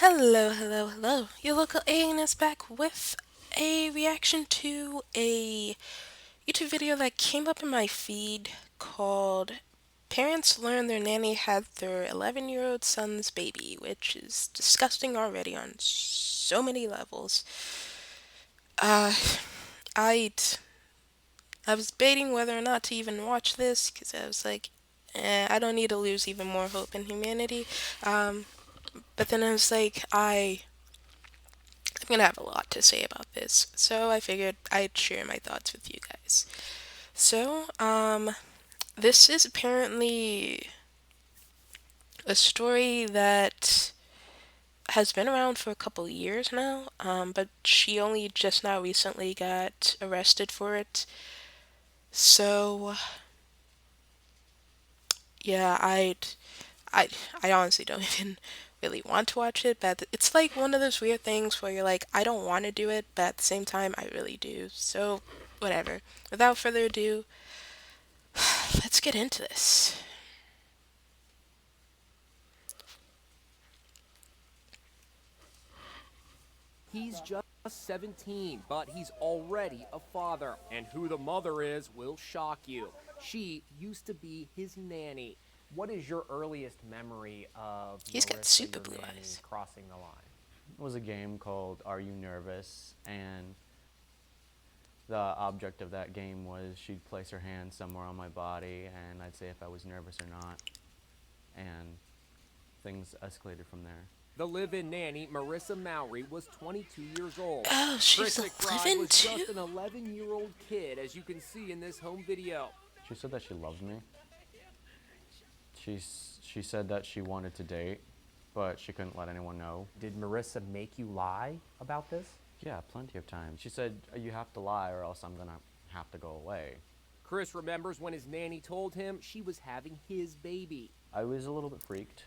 Hello, hello, hello. Your local alien is back with a reaction to a YouTube video that came up in my feed called Parents Learn Their Nanny Had Their 11-year-old son's baby, which is disgusting already on so many levels. Uh, I I was debating whether or not to even watch this because I was like, I don't need to lose even more hope in humanity. Um, but then I was like, I'm gonna have a lot to say about this, so I figured I'd share my thoughts with you guys. So, this is apparently a story that has been around for a couple years now, but she only just now recently got arrested for it. So, yeah, I, I honestly don't even really want to watch it, but it's like one of those weird things where you're like, I don't want to do it, but at the same time, I really do. So, whatever. Without further ado, let's get into this. He's just 17, but he's already a father. And who the mother is will shock you. She used to be his nanny. What is your earliest memory of He's got Marissa, super your blue nanny, eyes. crossing the line? It was a game called Are You Nervous? And the object of that game was she'd place her hand somewhere on my body and I'd say if I was nervous or not. And things escalated from there. The live-in nanny, Marissa Mowry, was 22 years old. Oh, she's Chris McBride 11 was too? just an 11-year-old kid, as you can see in this home video. She said that she loved me. She said that she wanted to date, but she couldn't let anyone know. Did Marissa make you lie about this? Yeah, plenty of times. She said, you have to lie or else I'm gonna have to go away. Chris remembers when his nanny told him she was having his baby. I was a little bit freaked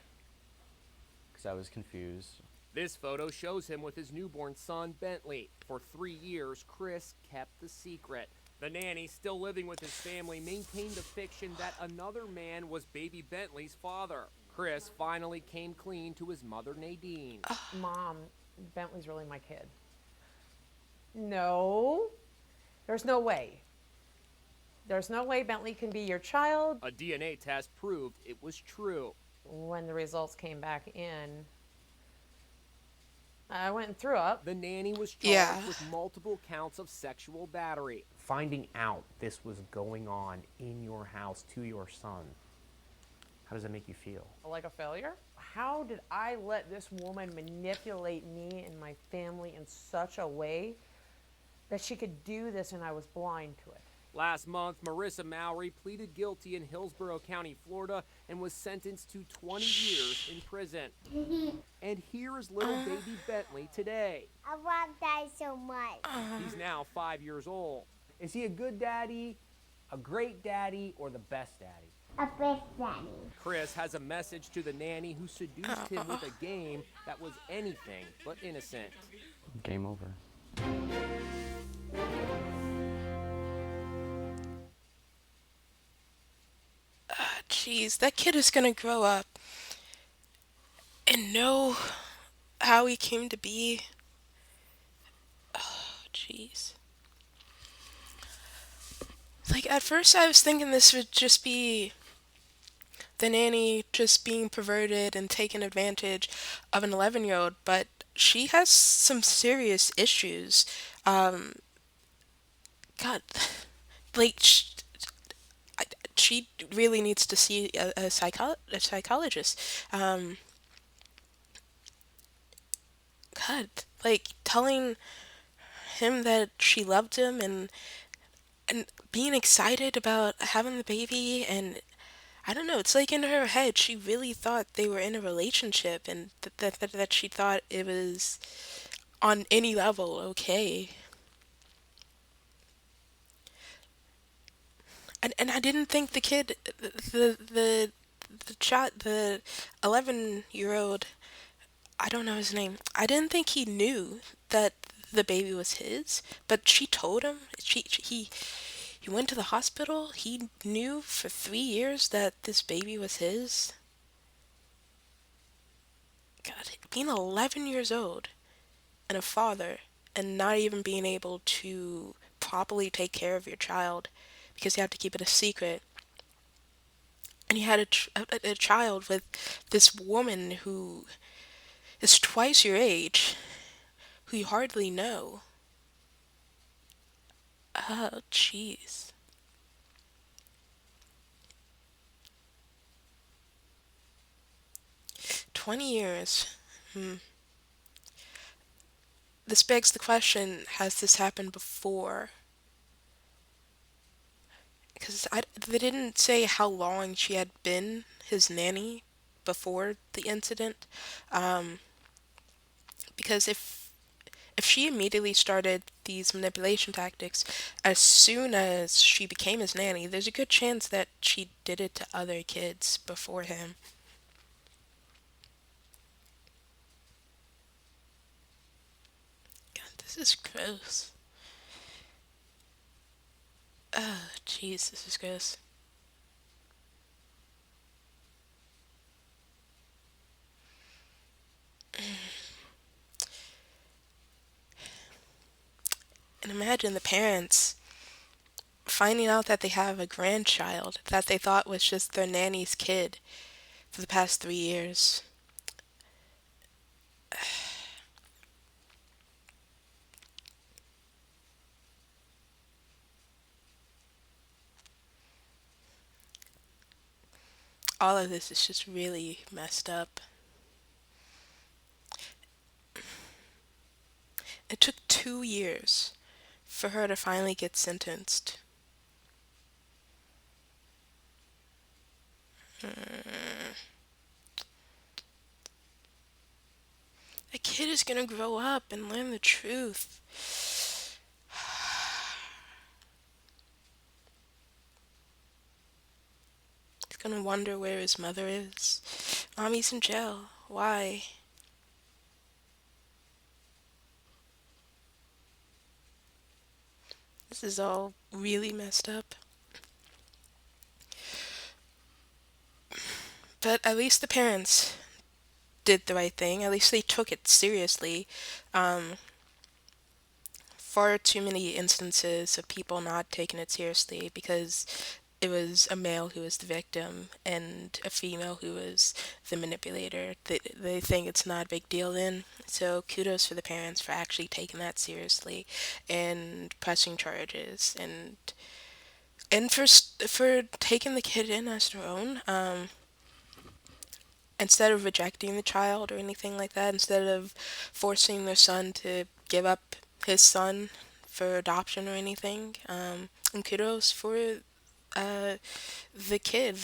because I was confused. This photo shows him with his newborn son, Bentley. For 3 years, Chris kept the secret. The nanny, still living with his family, maintained the fiction that another man was baby Bentley's father. Chris finally came clean to his mother, Nadine. Mom, Bentley's really my kid. No, there's no way. There's no way Bentley can be your child. A DNA test proved it was true. When the results came back in, I went and threw up. The nanny was charged Yeah. with multiple counts of sexual battery. Finding out this was going on in your house to your son, how does that make you feel? Like a failure? How did I let this woman manipulate me and my family in such a way that she could do this and I was blind to it? Last month, Marissa Mowry pleaded guilty in Hillsborough County, Florida, and was sentenced to 20 years in prison. And here is little baby Bentley today. I want that so much. He's now 5 years old. Is he a good daddy, a great daddy, or the best daddy? A fish daddy. Chris has a message to the nanny who seduced him with a game that was anything but innocent. Game over. Jeez, that kid is gonna grow up and know how he came to be. Oh, jeez. Like, at first I was thinking this would just be the nanny just being perverted and taking advantage of an 11-year-old, but she has some serious issues. Um, God, like, I, she really needs to see a psychologist. Um, God, like, telling him that she loved him and being excited about having the baby, and I don't know, it's like in her head she really thought they were in a relationship, and that she thought it was on any level okay. And I didn't think the kid, the child, the 11-year-old, I don't know his name. I didn't think he knew that the baby was his, but she told him. He went to the hospital. He knew for 3 years that this baby was his. God, being 11 years old and a father and not even being able to properly take care of your child because you have to keep it a secret. And you had a child with this woman who is twice your age, who you hardly know. Oh, jeez. 20 years. Hmm. This begs the question, has this happened before? Because they didn't say how long she had been his nanny before the incident. Um, because if she immediately started these manipulation tactics as soon as she became his nanny, there's a good chance that she did it to other kids before him. God, this is gross. Oh, jeez, this is gross. And imagine the parents finding out that they have a grandchild that they thought was just their nanny's kid for the past 3 years. All of this is just really messed up. It took 2 years for her to finally get sentenced. A kid is gonna grow up and learn the truth. He's gonna wonder where his mother is. Mommy's in jail. Why? This is all really messed up. But at least the parents did the right thing. At least they took it seriously. Um, Far too many instances of people not taking it seriously because it was a male who was the victim and a female who was the manipulator. They think it's not a big deal then. So kudos for the parents for actually taking that seriously and pressing charges and for taking the kid in as their own. Instead of rejecting the child or anything like that, instead of forcing their son to give up his son for adoption or anything. And kudos for uh, the kid,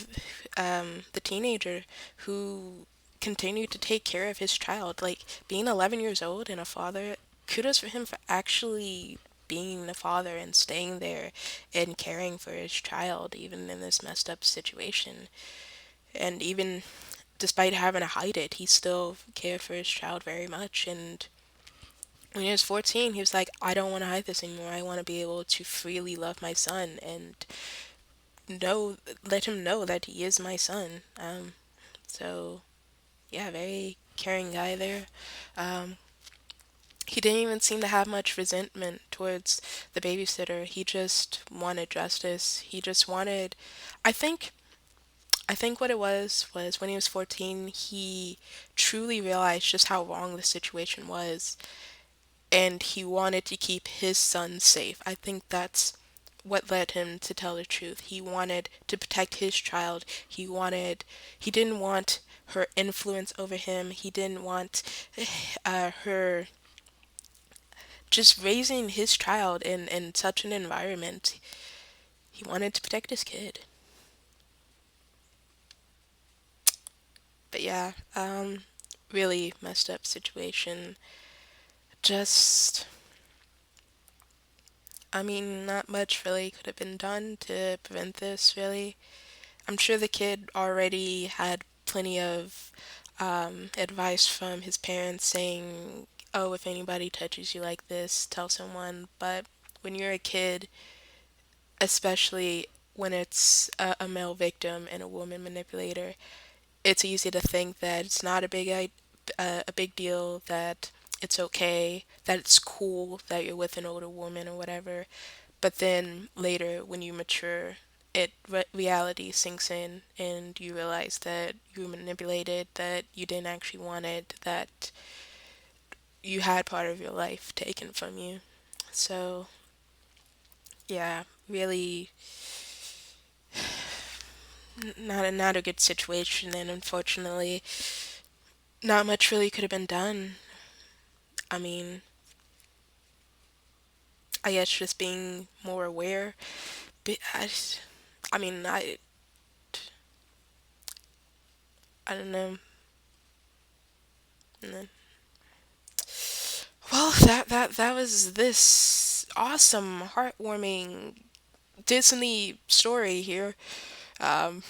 the teenager who continued to take care of his child. Like being 11 years old and a father, kudos for him for actually being a father and staying there and caring for his child, even in this messed up situation. And even despite having to hide it, he still cared for his child very much. And when he was 14, he was like, I don't want to hide this anymore. I want to be able to freely love my son and know, let him know that he is my son. So, yeah, very caring guy there. Um, he didn't even seem to have much resentment towards the babysitter. He just wanted justice. He just wanted, I think, I think what it was when he was 14, he truly realized just how wrong the situation was, and he wanted to keep his son safe. I think that's what led him to tell the truth. He wanted to protect his child. He didn't want her influence over him. He didn't want her just raising his child in such an environment. He wanted to protect his kid. But yeah, really messed up situation. Just, I mean, not much really could have been done to prevent this, really. I'm sure the kid already had plenty of advice from his parents saying, oh, if anybody touches you like this, tell someone. But when you're a kid, especially when it's a male victim and a woman manipulator, it's easy to think that it's not a a big deal, that it's okay, that it's cool that you're with an older woman or whatever. But then later, when you mature, reality sinks in, and you realize that you were manipulated, that you didn't actually want it, that you had part of your life taken from you. So, yeah, really not a good situation, and unfortunately, not much really could have been done. I mean, I guess just being more aware. But I mean, I don't know. Mm. Well, that was this awesome, heartwarming Disney story here. Um,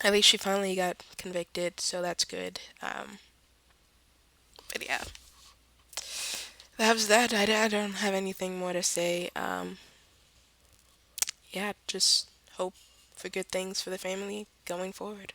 at least she finally got convicted, so that's good. But yeah, that was that. I don't have anything more to say. Yeah, just hope for good things for the family going forward.